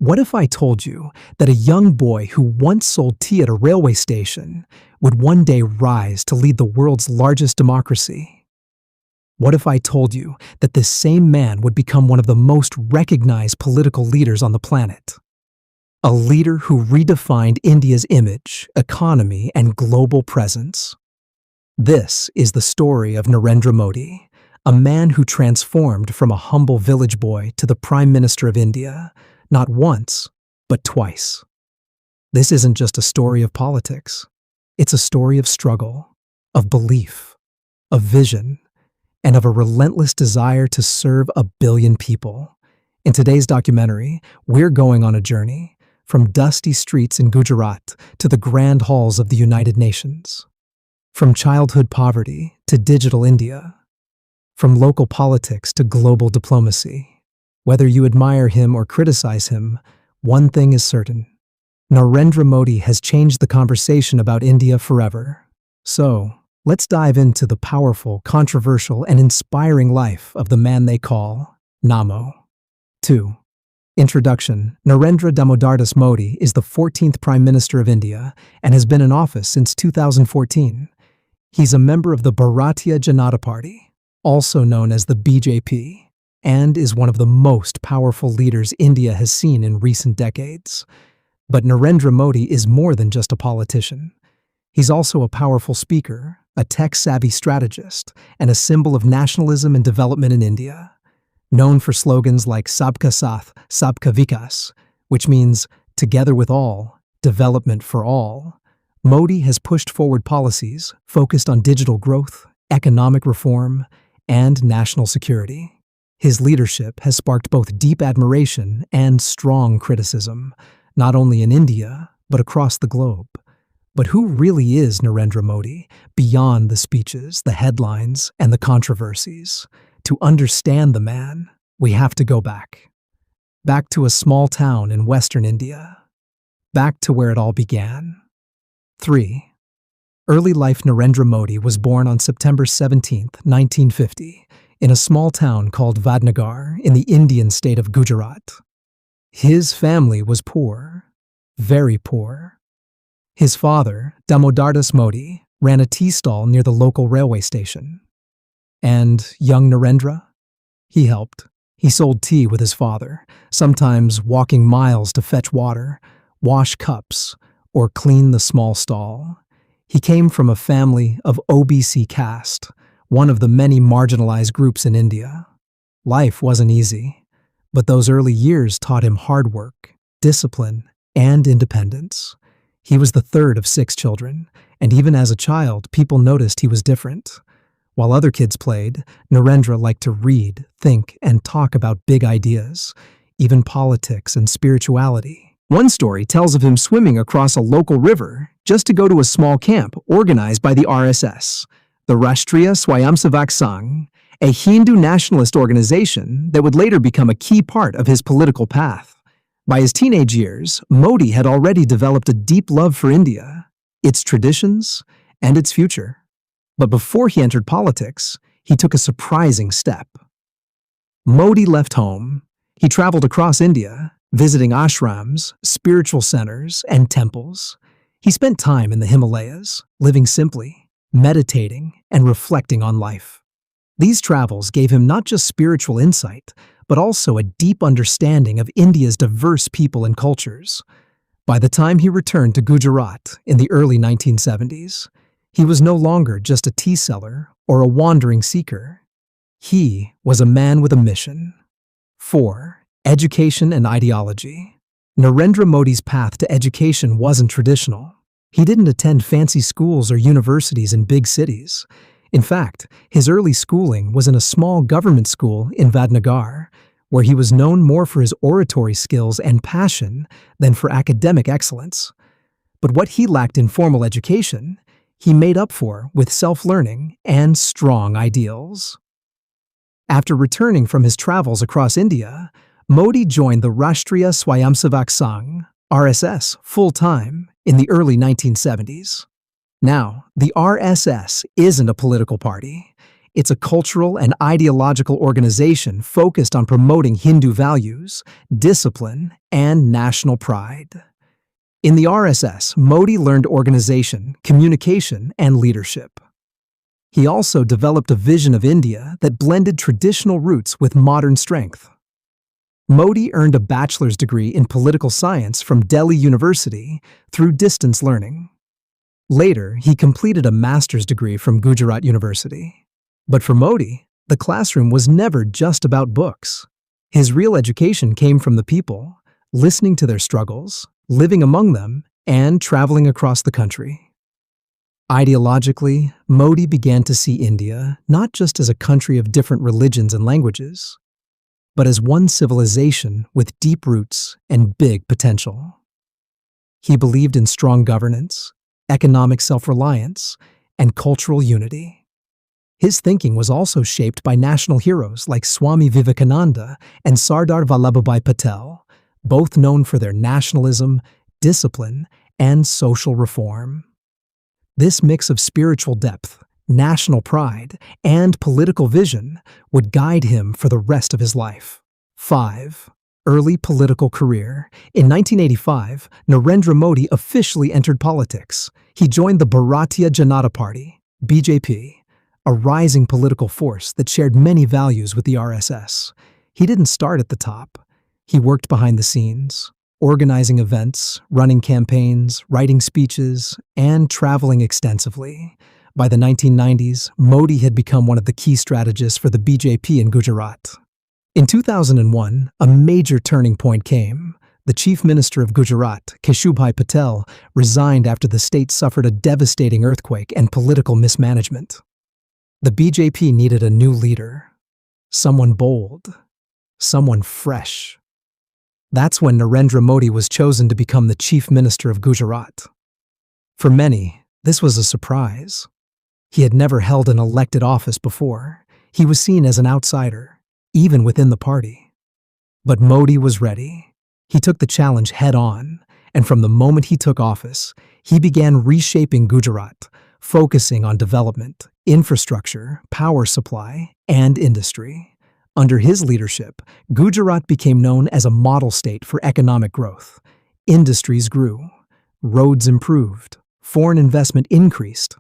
What if I told you that a young boy who once sold tea at a railway station would one day rise to lead the world's largest democracy? What if I told you that this same man would become one of the most recognized political leaders on the planet? A leader who redefined India's image, economy, and global presence. This is the story of Narendra Modi, a man who transformed from a humble village boy to the Prime Minister of India, not once, but twice. This isn't just a story of politics. It's a story of struggle, of belief, of vision, and of a relentless desire to serve 1 billion people. In today's documentary, we're going on a journey from dusty streets in Gujarat to the grand halls of the United Nations. From childhood poverty to digital India. From local politics to global diplomacy. Whether you admire him or criticize him, one thing is certain. Narendra Modi has changed the conversation about India forever. So, let's dive into the powerful, controversial, and inspiring life of the man they call Namo. 2. Introduction. Narendra Damodardas Modi is the 14th Prime Minister of India and has been in office since 2014. He's a member of the Bharatiya Janata Party, also known as the BJP, and is one of the most powerful leaders India has seen in recent decades. But Narendra Modi is more than just a politician. He's also a powerful speaker, a tech-savvy strategist, and a symbol of nationalism and development in India. Known for slogans like Sabka Saath, Sabka Vikas, which means together with all, development for all, Modi has pushed forward policies focused on digital growth, economic reform, and national security. His leadership has sparked both deep admiration and strong criticism, not only in India, but across the globe. But who really is Narendra Modi, beyond the speeches, the headlines, and the controversies? To understand the man, we have to go back. Back to a small town in western India. Back to where it all began. 3. Early life. Narendra Modi was born on September 17, 1950, in a small town called Vadnagar in the Indian state of Gujarat. His family was poor, very poor. His father, Damodardas Modi, ran a tea stall near the local railway station. And young Narendra? He helped. He sold tea with his father, sometimes walking miles to fetch water, wash cups, or clean the small stall. He came from a family of OBC caste, one of the many marginalized groups in India. Life wasn't easy, but those early years taught him hard work, discipline, and independence. He was the third of 6 children, and even as a child, people noticed he was different. While other kids played, Narendra liked to read, think, and talk about big ideas, even politics and spirituality. One story tells of him swimming across a local river just to go to a small camp organized by the RSS, the Rashtriya Swayamsevak Sangh, a Hindu nationalist organization that would later become a key part of his political path. By his teenage years, Modi had already developed a deep love for India, its traditions, and its future. But before he entered politics, he took a surprising step. Modi left home. He traveled across India, visiting ashrams, spiritual centers, and temples. He spent time in the Himalayas, living simply, meditating, and reflecting on life. These travels gave him not just spiritual insight, but also a deep understanding of India's diverse people and cultures. By the time he returned to Gujarat in the early 1970s, he was no longer just a tea seller or a wandering seeker. He was a man with a mission. 4. Education and ideology. Narendra Modi's path to education wasn't traditional. He didn't attend fancy schools or universities in big cities. In fact, his early schooling was in a small government school in Vadnagar, where he was known more for his oratory skills and passion than for academic excellence. But what he lacked in formal education, he made up for with self-learning and strong ideals. After returning from his travels across India, Modi joined the Rashtriya Swayamsevak Sangh, RSS, full-time in the early 1970s. Now, the RSS isn't a political party. It's a cultural and ideological organization focused on promoting Hindu values, discipline, and national pride. In the RSS, Modi learned organization, communication, and leadership. He also developed a vision of India that blended traditional roots with modern strength. Modi earned a bachelor's degree in political science from Delhi University through distance learning. Later, he completed a master's degree from Gujarat University. But for Modi, the classroom was never just about books. His real education came from the people, listening to their struggles, living among them, and traveling across the country. Ideologically, Modi began to see India not just as a country of different religions and languages, but as one civilization with deep roots and big potential. He believed in strong governance, economic self-reliance, and cultural unity. His thinking was also shaped by national heroes like Swami Vivekananda and Sardar Vallabhbhai Patel, both known for their nationalism, discipline, and social reform. This mix of spiritual depth, national pride, and political vision would guide him for the rest of his life. 5. Early political career. In 1985, Narendra Modi officially entered politics. He joined the Bharatiya Janata Party, BJP, a rising political force that shared many values with the RSS. He didn't start at the top. He worked behind the scenes, organizing events, running campaigns, writing speeches, and traveling extensively. By the 1990s, Modi had become one of the key strategists for the BJP in Gujarat. In 2001, a major turning point came. The Chief Minister of Gujarat, Keshubhai Patel, resigned after the state suffered a devastating earthquake and political mismanagement. The BJP needed a new leader, someone bold, someone fresh. That's when Narendra Modi was chosen to become the Chief Minister of Gujarat. For many, this was a surprise. He had never held an elected office before. He was seen as an outsider, even within the party. But Modi was ready. He took the challenge head-on, and from the moment he took office, he began reshaping Gujarat, focusing on development, infrastructure, power supply, and industry. Under his leadership, Gujarat became known as a model state for economic growth. Industries grew, roads improved, foreign investment increased.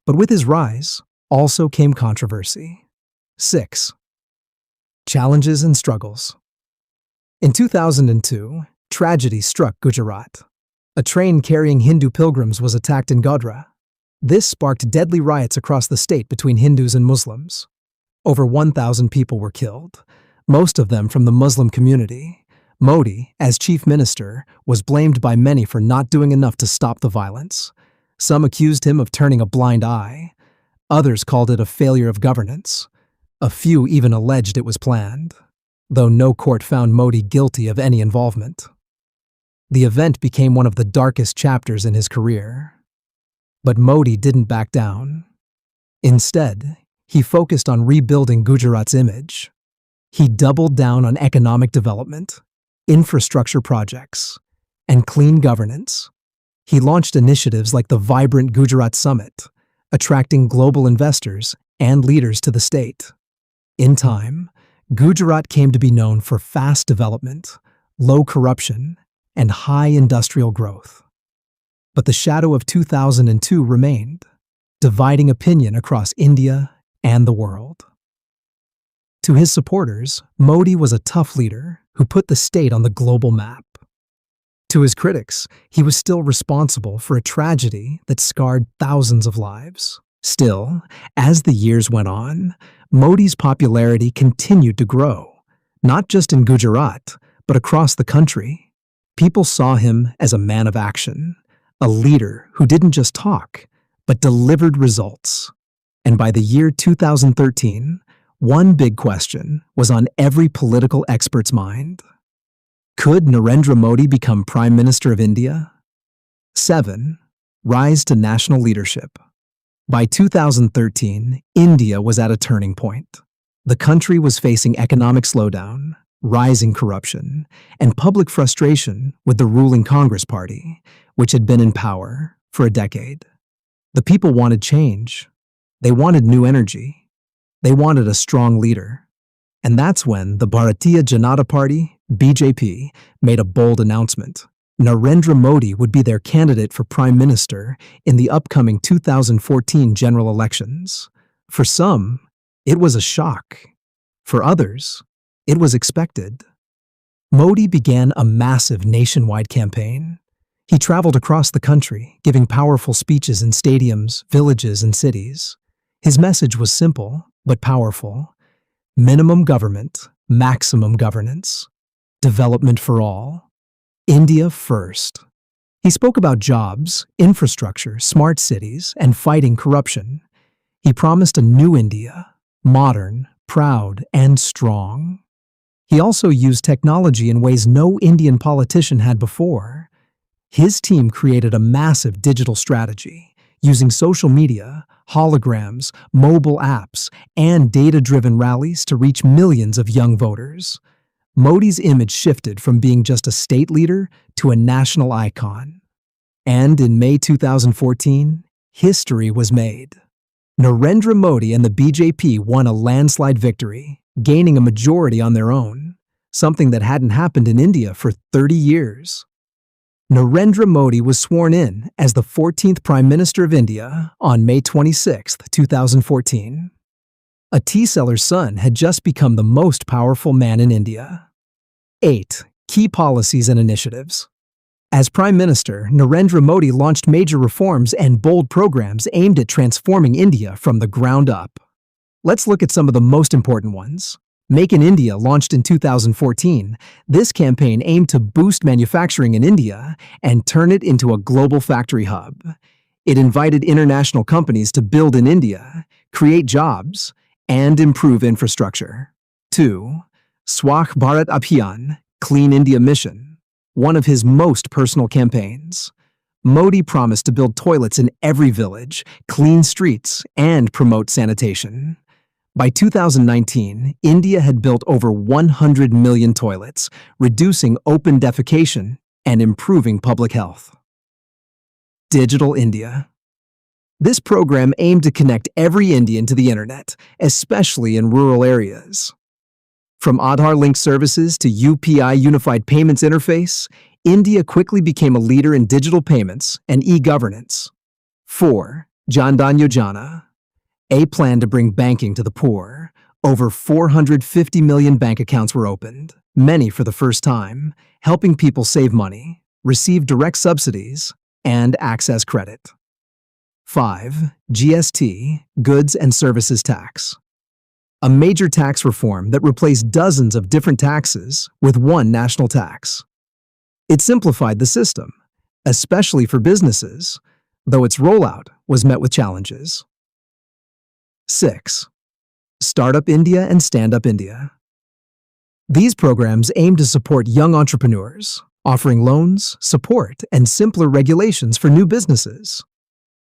But with his rise, also came controversy. 6. Challenges and struggles. In 2002, tragedy struck Gujarat. A train carrying Hindu pilgrims was attacked in Godhra. This sparked deadly riots across the state between Hindus and Muslims. Over 1,000 people were killed, most of them from the Muslim community. Modi, as chief minister, was blamed by many for not doing enough to stop the violence. Some accused him of turning a blind eye. Others called it a failure of governance. A few even alleged it was planned, though no court found Modi guilty of any involvement. The event became one of the darkest chapters in his career. But Modi didn't back down. Instead, he focused on rebuilding Gujarat's image. He doubled down on economic development, infrastructure projects, and clean governance. He launched initiatives like the Vibrant Gujarat Summit, attracting global investors and leaders to the state. In time, Gujarat came to be known for fast development, low corruption, and high industrial growth. But the shadow of 2002 remained, dividing opinion across India and the world. To his supporters, Modi was a tough leader who put the state on the global map. To his critics, he was still responsible for a tragedy that scarred thousands of lives. Still, as the years went on, Modi's popularity continued to grow, not just in Gujarat, but across the country. People saw him as a man of action, a leader who didn't just talk, but delivered results. And by the year 2013, one big question was on every political expert's mind. Could Narendra Modi become Prime Minister of India? 7. Rise to national leadership. By 2013, India was at a turning point. The country was facing economic slowdown, rising corruption, and public frustration with the ruling Congress Party, which had been in power for a decade. The people wanted change. They wanted new energy. They wanted a strong leader. And that's when the Bharatiya Janata Party, BJP, made a bold announcement. Narendra Modi would be their candidate for Prime Minister in the upcoming 2014 general elections. For some, it was a shock. For others, it was expected. Modi began a massive nationwide campaign. He traveled across the country, giving powerful speeches in stadiums, villages, and cities. His message was simple, but powerful. Minimum government, maximum governance. Development for all. India first. He spoke about jobs, infrastructure, smart cities, and fighting corruption. He promised a new India, modern, proud, and strong. He also used technology in ways no Indian politician had before. His team created a massive digital strategy, using social media, holograms, mobile apps, and data-driven rallies to reach millions of young voters. Modi's image shifted from being just a state leader to a national icon. And in May 2014, history was made. Narendra Modi and the BJP won a landslide victory, gaining a majority on their own, something that hadn't happened in India for 30 years. Narendra Modi was sworn in as the 14th Prime Minister of India on May 26, 2014. A tea seller's son had just become the most powerful man in India. 8. Key policies and initiatives. As Prime Minister, Narendra Modi launched major reforms and bold programs aimed at transforming India from the ground up. Let's look at some of the most important ones. Make in India launched in 2014. This campaign aimed to boost manufacturing in India and turn it into a global factory hub. It invited international companies to build in India, create jobs, and improve infrastructure. 2. Swachh Bharat Abhiyan, Clean India Mission, one of his most personal campaigns. Modi promised to build toilets in every village, clean streets, and promote sanitation. By 2019, India had built over 100 million toilets, reducing open defecation and improving public health. Digital India. This program aimed to connect every Indian to the internet, especially in rural areas. From Aadhaar-linked services to UPI Unified Payments Interface, India quickly became a leader in digital payments and e-governance. 4. Jan Dhan Yojana. A plan to bring banking to the poor. Over 450 million bank accounts were opened, many for the first time, helping people save money, receive direct subsidies, and access credit. 5. GST, Goods and Services Tax. A major tax reform that replaced dozens of different taxes with one national tax. It simplified the system, especially for businesses, though its rollout was met with challenges. 6. Startup India and Stand Up India. These programs aim to support young entrepreneurs, offering loans, support, and simpler regulations for new businesses.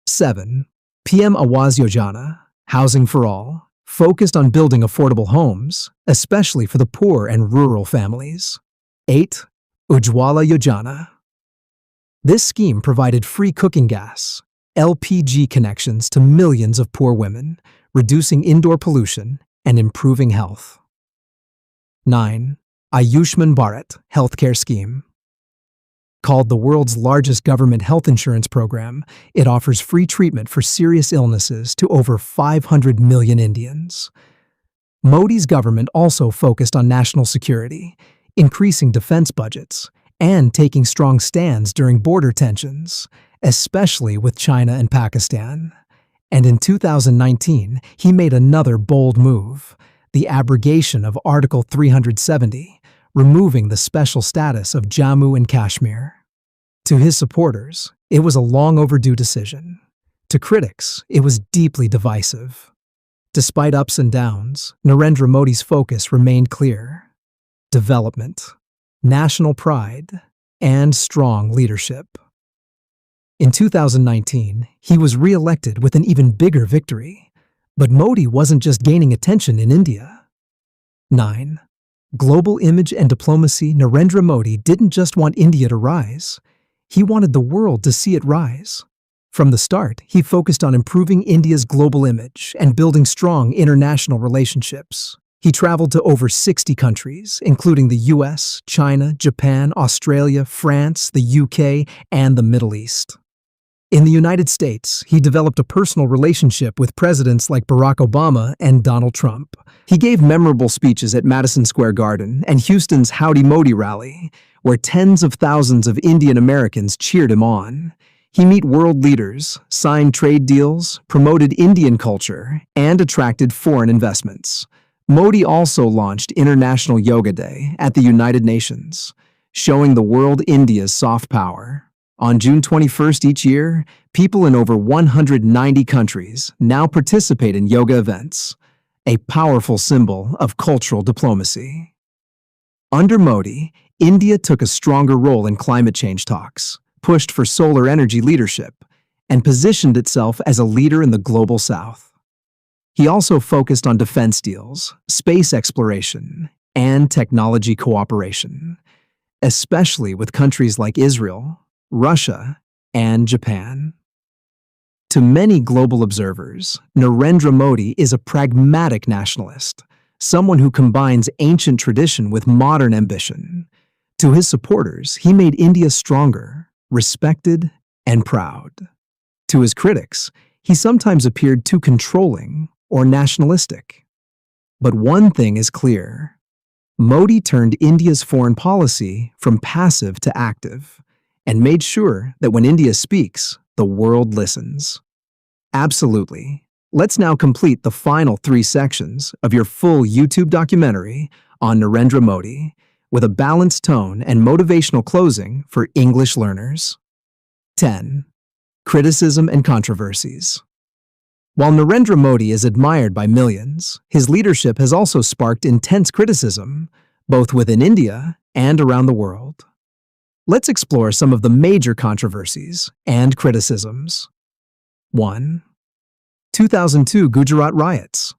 7. PM Awas Yojana, Housing for All, focused on building affordable homes, especially for the poor and rural families. 8. Ujjwala Yojana. This scheme provided free cooking gas, LPG connections to millions of poor women, reducing indoor pollution and improving health. 9. Ayushman Bharat Healthcare Scheme. Called the world's largest government health insurance program, it offers free treatment for serious illnesses to over 500 million Indians. Modi's government also focused on national security, increasing defense budgets, and taking strong stands during border tensions, especially with China and Pakistan. And in 2019, he made another bold move, the abrogation of Article 370, removing the special status of Jammu and Kashmir. To his supporters, it was a long overdue decision. To critics, it was deeply divisive. Despite ups and downs, Narendra Modi's focus remained clear: development, national pride, and strong leadership. In 2019, he was re-elected with an even bigger victory. But Modi wasn't just gaining attention in India. 9. Global image and diplomacy. Narendra Modi didn't just want India to rise. He wanted the world to see it rise. From the start, he focused on improving India's global image and building strong international relationships. He traveled to over 60 countries, including the US, China, Japan, Australia, France, the UK, and the Middle East. In the United States, he developed a personal relationship with presidents like Barack Obama and Donald Trump. He gave memorable speeches at Madison Square Garden and Houston's Howdy Modi rally, where tens of thousands of Indian Americans cheered him on. He met world leaders, signed trade deals, promoted Indian culture, and attracted foreign investments. Modi also launched International Yoga Day at the United Nations, showing the world India's soft power. On June 21st each year, people in over 190 countries now participate in yoga events, a powerful symbol of cultural diplomacy. Under Modi, India took a stronger role in climate change talks, pushed for solar energy leadership, and positioned itself as a leader in the global south. He also focused on defense deals, space exploration, and technology cooperation, especially with countries like Israel, Russia, and Japan. To many global observers, Narendra Modi is a pragmatic nationalist, someone who combines ancient tradition with modern ambition. To his supporters, he made India stronger, respected, and proud. To his critics, he sometimes appeared too controlling or nationalistic. But one thing is clear: Modi turned India's foreign policy from passive to active, and made sure that when India speaks, the world listens. Absolutely. Let's now complete the final 3 sections of your full YouTube documentary on Narendra Modi, with a balanced tone and motivational closing for English learners. 10. Criticism and controversies. While Narendra Modi is admired by millions, his leadership has also sparked intense criticism, both within India and around the world. Let's explore some of the major controversies and criticisms. 1. 2002 Gujarat riots.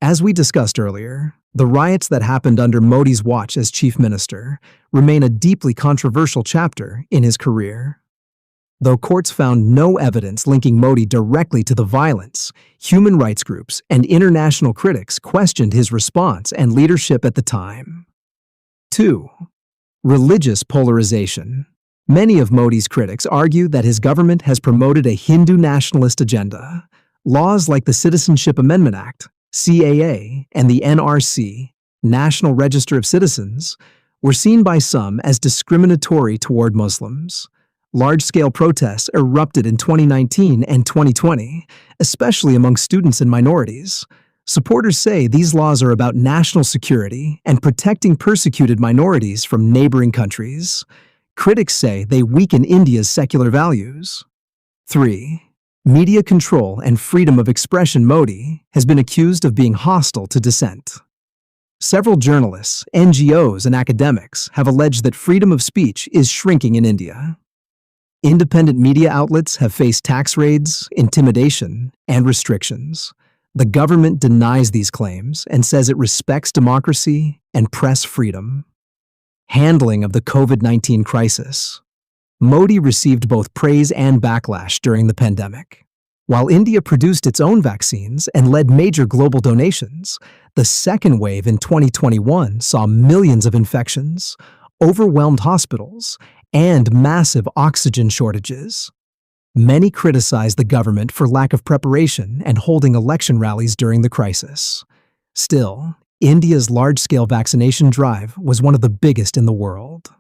As we discussed earlier, the riots that happened under Modi's watch as chief minister remain a deeply controversial chapter in his career. Though courts found no evidence linking Modi directly to the violence, human rights groups and international critics questioned his response and leadership at the time. 2. Religious polarization. Many of Modi's critics argue that his government has promoted a Hindu nationalist agenda. Laws like the Citizenship Amendment Act, CAA, and the NRC, National Register of Citizens, were seen by some as discriminatory toward Muslims. Large-scale protests erupted in 2019 and 2020, especially among students and minorities. Supporters say these laws are about national security and protecting persecuted minorities from neighboring countries. Critics say they weaken India's secular values. 3. Media control and freedom of expression. Modi has been accused of being hostile to dissent. Several journalists, NGOs, and academics have alleged that freedom of speech is shrinking in India. Independent media outlets have faced tax raids, intimidation, and restrictions. The government denies these claims and says it respects democracy and press freedom. Handling of the COVID-19 crisis. Modi received both praise and backlash during the pandemic. While India produced its own vaccines and led major global donations, the second wave in 2021 saw millions of infections, overwhelmed hospitals, and massive oxygen shortages. Many criticized the government for lack of preparation and holding election rallies during the crisis. Still, India's large-scale vaccination drive was one of the biggest in the world.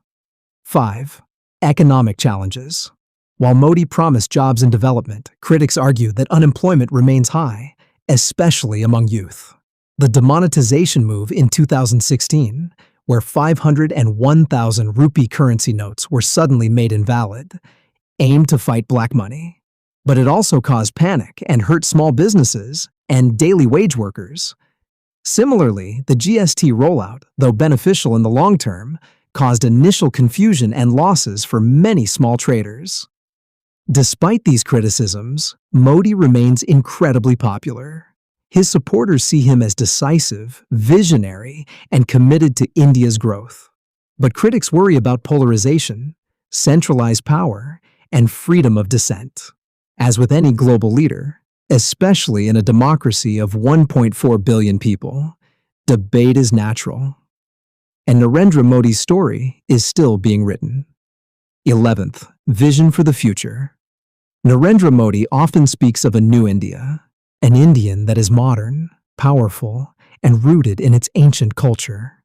5. Economic challenges. While Modi promised jobs and development, critics argue that unemployment remains high, especially among youth. The demonetization move in 2016, where 500 and 1,000 rupee currency notes were suddenly made invalid, aimed to fight black money. But it also caused panic and hurt small businesses and daily wage workers. Similarly, the GST rollout, though beneficial in the long term, caused initial confusion and losses for many small traders. Despite these criticisms, Modi remains incredibly popular. His supporters see him as decisive, visionary, and committed to India's growth. But critics worry about polarization, centralized power, and freedom of dissent. As with any global leader, especially in a democracy of 1.4 billion people, debate is natural. And Narendra Modi's story is still being written. 11th, vision for the future. Narendra Modi often speaks of a new India, an Indian that is modern, powerful, and rooted in its ancient culture.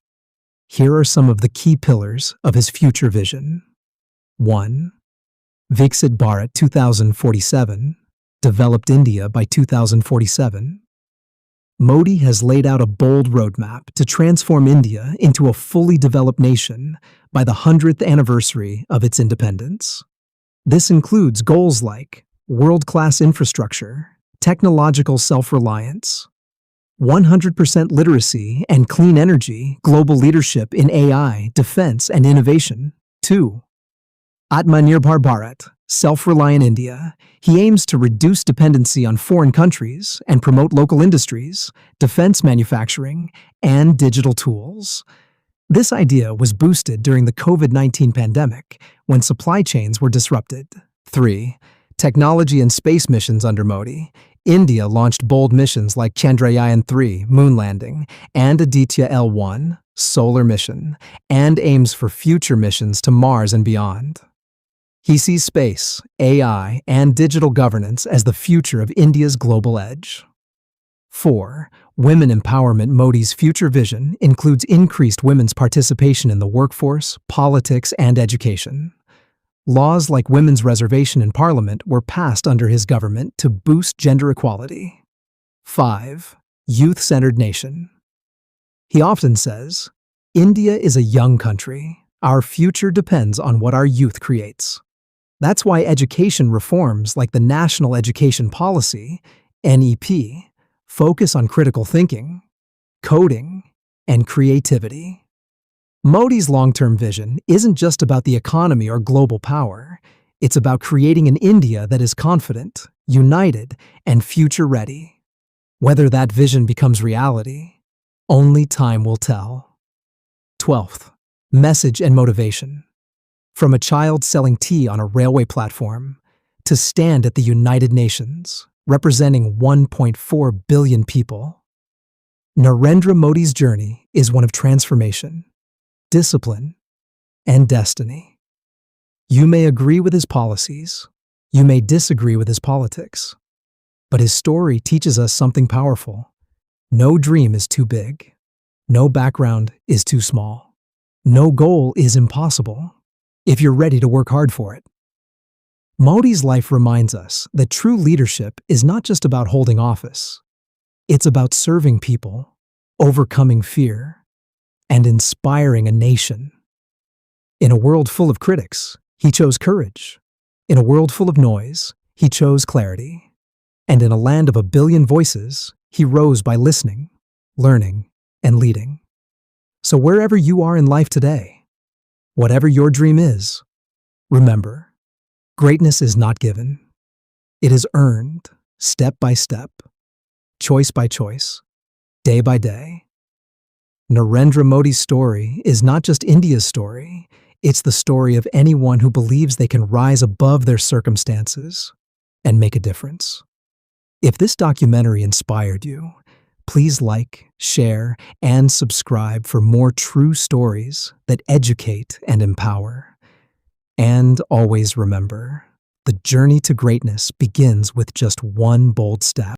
Here are some of the key pillars of his future vision. 1. Viksit Bharat 2047, developed India by 2047. Modi has laid out a bold roadmap to transform India into a fully developed nation by the 100th anniversary of its independence. This includes goals like world-class infrastructure, technological self-reliance, 100% literacy and clean energy, global leadership in AI, defense, and innovation. 2. Atmanirbhar Bharat, self-reliant India. He aims to reduce dependency on foreign countries and promote local industries, defense manufacturing, and digital tools. This idea was boosted during the COVID-19 pandemic when supply chains were disrupted. 3. Technology and space missions under Modi. India launched bold missions like Chandrayaan-3, moon landing, and Aditya L1, solar mission, and aims for future missions to Mars and beyond. He sees space, AI, and digital governance as the future of India's global edge. 4. Women empowerment. Modi's future vision includes increased women's participation in the workforce, politics, and education. Laws like women's reservation in parliament were passed under his government to boost gender equality. 5. Youth-centered nation. He often says, "India is a young country. Our future depends on what our youth creates." That's why education reforms like the National Education Policy, NEP, focus on critical thinking, coding, and creativity. Modi's long-term vision isn't just about the economy or global power. It's about creating an India that is confident, united, and future-ready. Whether that vision becomes reality, only time will tell. 12th, message and motivation. From a child selling tea on a railway platform to stand at the United Nations, representing 1.4 billion people, Narendra Modi's journey is one of transformation, discipline, and destiny. You may agree with his policies, you may disagree with his politics, but his story teaches us something powerful. No dream is too big, no background is too small, no goal is impossible if you're ready to work hard for it. Modi's life reminds us that true leadership is not just about holding office. It's about serving people, overcoming fear, and inspiring a nation. In a world full of critics, he chose courage. In a world full of noise, he chose clarity. And in a land of a billion voices, he rose by listening, learning, and leading. So wherever you are in life today, whatever your dream is, remember, greatness is not given. It is earned, step by step, choice by choice, day by day. Narendra Modi's story is not just India's story, it's the story of anyone who believes they can rise above their circumstances and make a difference. If this documentary inspired you, please like, share, and subscribe for more true stories that educate and empower. And always remember, the journey to greatness begins with just one bold step.